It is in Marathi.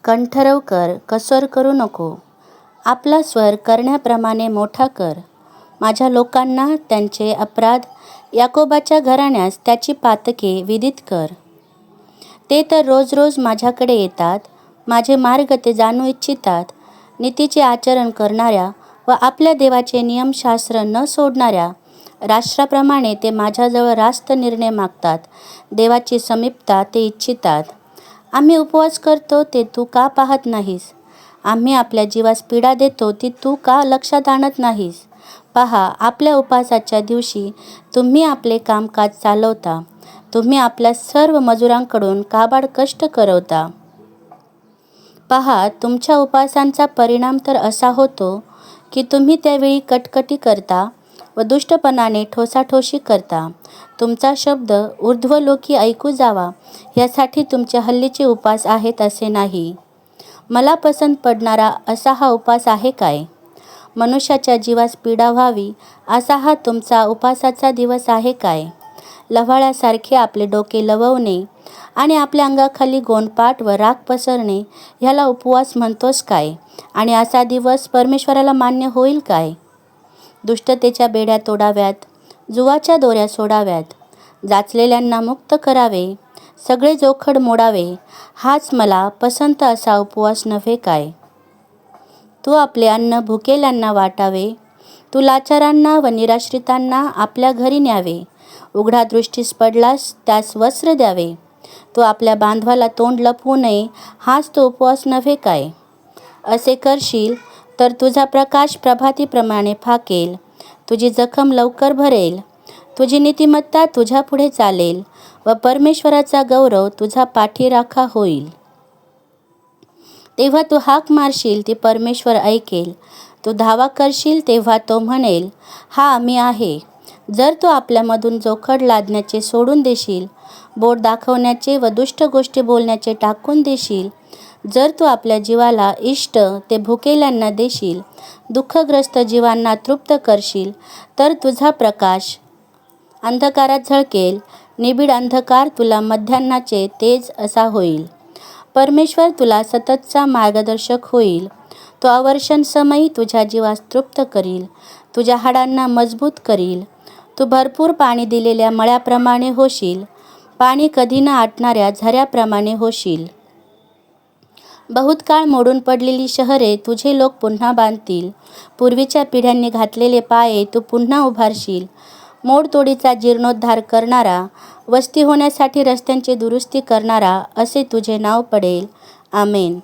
कंठरव कर, कसर करू नको. आपला स्वर करण्याप्रमाणे मोठा कर. माझ्या लोकांना त्यांचे अपराध, याकोबाच्या घराण्यास त्याची पातके विदित कर. ते तर रोज रोज माझ्याकडे येतात, माझे मार्ग ते जाणू इच्छितात. नीतीचे आचरण करणाऱ्या व आपल्या देवाचे नियमशास्त्र न सोडणाऱ्या राष्ट्राप्रमाणे ते माझ्याजवळ रास्त निर्णय मागतात. देवाची समीपता ते इच्छितात. आम्ही उपवास करतो ते तू का पाहत नाहीस? आम्ही आपल्या जीवास पीडा देतो ती तू का लक्षात आणत नाहीस? पहा, आपल्या उपवासाच्या दिवशी तुम्ही आपले कामकाज चालवता. तुम्ही आपल्या सर्व मजुरांकडून काबाड कष्ट करवता. पहा, तुमच्या उपवासांचा परिणाम तर असा होतो की तुम्ही त्यावेळी कटकटी करता व दुष्टपणाने ठोसाठोशी करता. तुमचा शब्द ऊर्ध्वलोकी ऐकू जावा यासाठी तुमचे हल्लीचे उपवास आहेत असे नाही. मला पसंत पडणारा असा हा उपवास आहे काय? मनुष्याच्या जीवास पीडा व्हावी असा हा तुमचा उपवासाचा दिवस आहे काय? लव्हाळ्यासारखे आपले डोके लववणे आणि आपल्या अंगाखाली गोंडपाट व राख पसरणे ह्याला उपवास म्हणतोस काय? आणि असा दिवस परमेश्वराला मान्य होईल काय? दुष्टतेच्या बेड्या तोडाव्यात, जुवाच्या दोऱ्या सोडाव्यात, जाचलेल्यांना मुक्त करावे, सगळे जोखड मोडावे, हाच मला पसंत असा उपवास नव्हे काय? तू आपले अन्न भुकेल्यांना वाटावे, तू लाचारांना व निराश्रितांना आपल्या घरी न्यावे. उघडा दृष्टीस पडलास त्यास वस्त्र द्यावे. तू आपल्या बांधवाला तोंड लपवू नये, हाच तो उपवास नव्हे काय? असे करशील तर तुझा प्रकाश प्रभातीप्रमाणे फाकेल, तुझी जखम लवकर भरेल, तुझी नीतिमत्ता तुझ्या पुढे चालेल व परमेश्वराचा गौरव तुझा पाठीराखा होईल. तेव्हा तू हाक मारशील ती परमेश्वर ऐकेल. तू धावा करशील तेव्हा तो म्हणेल, हा मी आहे. जर तू आपल्यामधून जोखड लादण्याचे सोडून देशील, बोट दाखवण्याचे व दुष्ट गोष्टी बोलण्याचे टाकून देशील, जर तू आपल्या जीवाला इष्ट ते भुकेल्यांना देशील, दुःखग्रस्त जीवांना तृप्त करशील, तर तुझा प्रकाश अंधकारात झळकेल, निबिड अंधकार तुला मध्यान्हाचे तेज असा होईल. परमेश्वर तुला सततचा मार्गदर्शक होईल. तो अवर्षणसमयी तुझ्या जीवास तृप्त करील, तुझ्या हाडांना मजबूत करील. तू भरपूर पाणी दिलेल्या मळ्याप्रमाणे होशील, पाणी कधी न आटणाऱ्या झऱ्याप्रमाणे होशील. बहुतकाळ मोडून पडलेली शहरे तुझे लोक पुन्हा बांधतील. पूर्वीच्या पिढ्यांनी घातलेले पाये तू पुन्हा उभारशील. मोडतोडीचा जीर्णोद्धार करणारा, वस्ती होण्यासाठी रस्त्यांची दुरुस्ती करणारा असे तुझे नाव पडेल. आमेन.